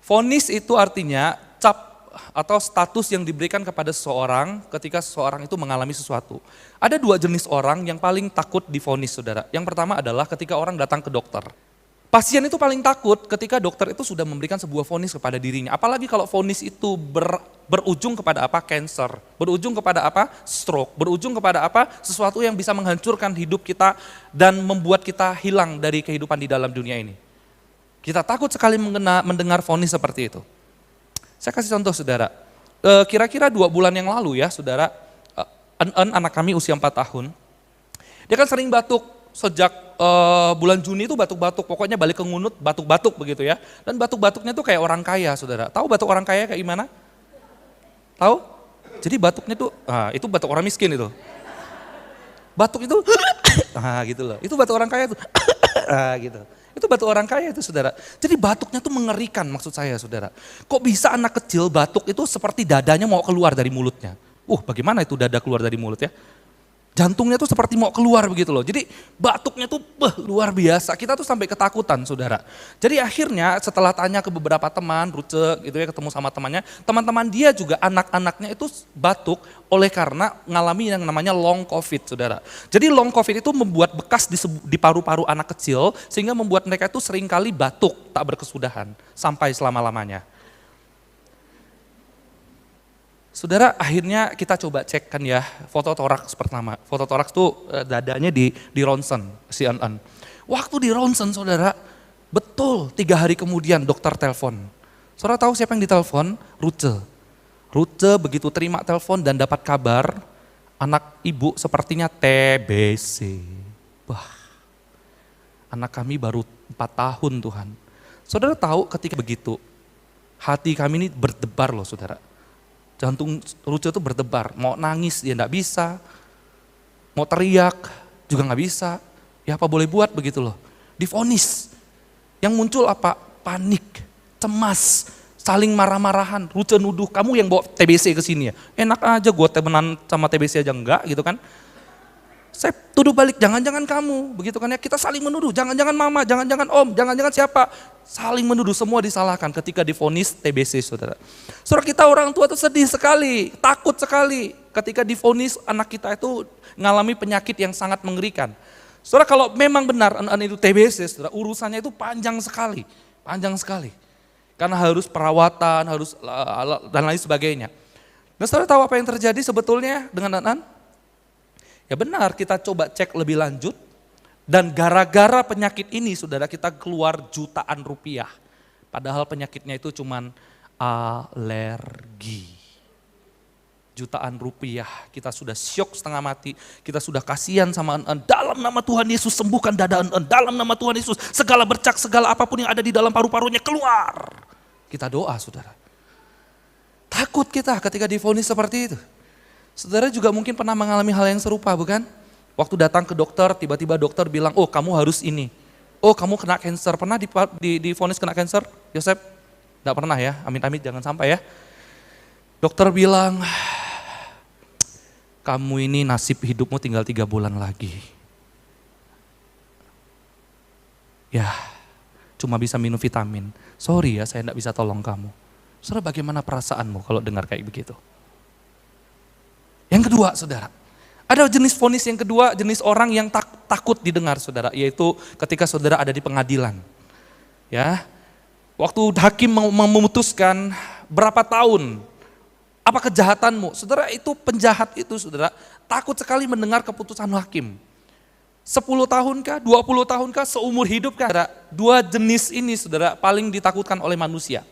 Vonis itu artinya cap atau status yang diberikan kepada seseorang ketika seseorang itu mengalami sesuatu. Ada dua jenis orang yang paling takut divonis, saudara. Yang pertama adalah ketika orang datang ke dokter. Pasien itu paling takut ketika dokter itu sudah memberikan sebuah vonis kepada dirinya. Apalagi kalau vonis itu berujung kepada apa? Cancer. Berujung kepada apa? Stroke. Berujung kepada apa? Sesuatu yang bisa menghancurkan hidup kita dan membuat kita hilang dari kehidupan di dalam dunia ini. Kita takut sekali mendengar vonis seperti itu. Saya kasih contoh, saudara. Kira-kira 2 bulan yang lalu ya, saudara, anak kami usia 4 tahun. Dia kan sering batuk sejak bulan Juni itu batuk-batuk. Pokoknya balik ke ngunut, batuk-batuk begitu ya. Dan batuk-batuknya tuh kayak orang kaya, saudara. Tahu batuk orang kaya kayak gimana? Tahu? Jadi batuknya tuh, itu batuk orang miskin itu. Batuk itu, gitu loh. Itu batuk orang kaya tuh, gitu. Itu batuk orang kaya itu, saudara. Jadi batuknya tuh mengerikan maksud saya, saudara. Kok bisa anak kecil batuk itu seperti dadanya mau keluar dari mulutnya. Bagaimana itu dada keluar dari mulut ya? Jantungnya tuh seperti mau keluar begitu loh. Jadi batuknya tuh luar biasa. Kita tuh sampai ketakutan, saudara. Jadi akhirnya setelah tanya ke beberapa teman, Ruce gitu ya, ketemu sama temannya. Teman-teman dia juga anak-anaknya itu batuk oleh karena ngalami yang namanya long covid, saudara. Jadi long covid itu membuat bekas di paru-paru anak kecil sehingga membuat mereka itu seringkali batuk tak berkesudahan sampai selama-lamanya. Saudara, akhirnya kita coba cek kan ya foto toraks pertama. Foto toraks tuh dadanya di ronsen si An. Waktu di ronsen, saudara, betul 3 hari kemudian dokter telepon. Saudara tahu siapa yang ditelepon? Ruce. Ruce begitu terima telepon dan dapat kabar anak ibu sepertinya TBC. Anak kami baru 4 tahun, Tuhan. Saudara tahu ketika begitu, hati kami ini berdebar loh, saudara. Jantung Ruce itu berdebar, mau nangis dia enggak bisa, mau teriak juga enggak bisa. Ya apa boleh buat begitu loh. Divonis. Yang muncul apa? Panik, cemas, saling marah-marahan. Ruce nuduh, kamu yang bawa TBC ke sini ya. Enak aja gue temenan sama TBC aja enggak gitu kan. Saya tuduh balik, jangan-jangan kamu, begitu kan ya, kita saling menuduh, jangan-jangan mama, jangan-jangan om, jangan-jangan siapa, saling menuduh, semua disalahkan ketika divonis TBC, saudara. Saudara, kita orang tua itu sedih sekali, takut sekali ketika divonis anak kita itu mengalami penyakit yang sangat mengerikan. Saudara, kalau memang benar anak itu TBC, saudara, urusannya itu panjang sekali, karena harus perawatan, harus dan lain sebagainya. Nah, saudara tahu apa yang terjadi sebetulnya dengan anak? Ya benar, kita coba cek lebih lanjut dan gara-gara penyakit ini saudara kita keluar jutaan rupiah. Padahal penyakitnya itu cuman alergi. Jutaan rupiah, kita sudah syok setengah mati, kita sudah kasihan sama dalam nama Tuhan Yesus sembuhkan dada dalam nama Tuhan Yesus segala bercak, segala apapun yang ada di dalam paru-parunya keluar. Kita doa, saudara. Takut kita ketika divonis seperti itu. Saudara juga mungkin pernah mengalami hal yang serupa, bukan? Waktu datang ke dokter, tiba-tiba dokter bilang, oh kamu harus ini. Oh kamu kena cancer, pernah divonis kena cancer, Yosef? Enggak pernah ya, amit-amit jangan sampai ya. Dokter bilang, kamu ini nasib hidupmu tinggal 3 bulan lagi. Ya, cuma bisa minum vitamin. Sorry ya, saya enggak bisa tolong kamu. Saudara, bagaimana perasaanmu kalau dengar kayak begitu? Yang kedua, saudara, ada jenis vonis yang kedua, jenis orang yang takut didengar, saudara, yaitu ketika saudara ada di pengadilan. Ya, waktu hakim memutuskan berapa tahun, apa kejahatanmu, saudara, itu penjahat itu, saudara, takut sekali mendengar keputusan hakim. 10 tahunkah, 20 tahunkah, seumur hidupkah? Saudara, 2 jenis ini, saudara, paling ditakutkan oleh manusia.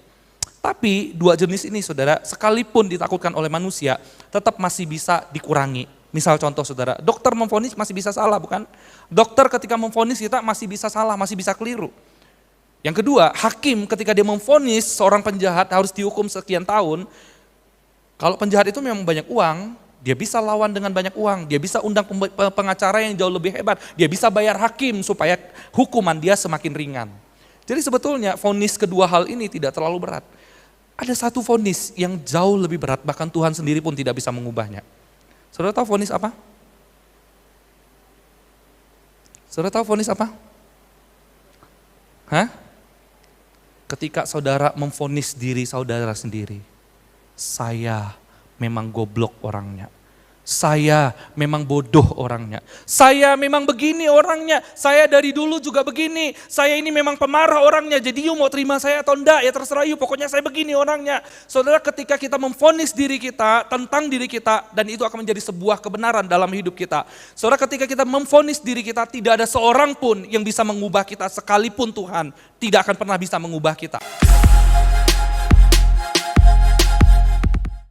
Tapi 2 jenis ini, saudara, sekalipun ditakutkan oleh manusia, tetap masih bisa dikurangi. Misal contoh, saudara, dokter memvonis masih bisa salah, bukan? Dokter ketika memvonis kita masih bisa salah, masih bisa keliru. Yang kedua, hakim ketika dia memvonis seorang penjahat harus dihukum sekian tahun, kalau penjahat itu memang banyak uang, dia bisa lawan dengan banyak uang, dia bisa undang pengacara yang jauh lebih hebat, dia bisa bayar hakim supaya hukuman dia semakin ringan. Jadi sebetulnya vonis kedua hal ini tidak terlalu berat. Ada satu vonis yang jauh lebih berat, bahkan Tuhan sendiri pun tidak bisa mengubahnya. Saudara tahu vonis apa? Saudara tahu vonis apa? ketika saudara memvonis diri saudara sendiri. Saya memang goblok orangnya. Saya memang bodoh orangnya. Saya memang begini orangnya. Saya dari dulu juga begini. Saya ini memang pemarah orangnya. Jadi you mau terima saya atau enggak ya terserah you. Pokoknya saya begini orangnya. Saudara, ketika kita memvonis diri kita tentang diri kita, dan itu akan menjadi sebuah kebenaran dalam hidup kita. Saudara, ketika kita memvonis diri kita, tidak ada seorang pun yang bisa mengubah kita sekalipun Tuhan tidak akan pernah bisa mengubah kita.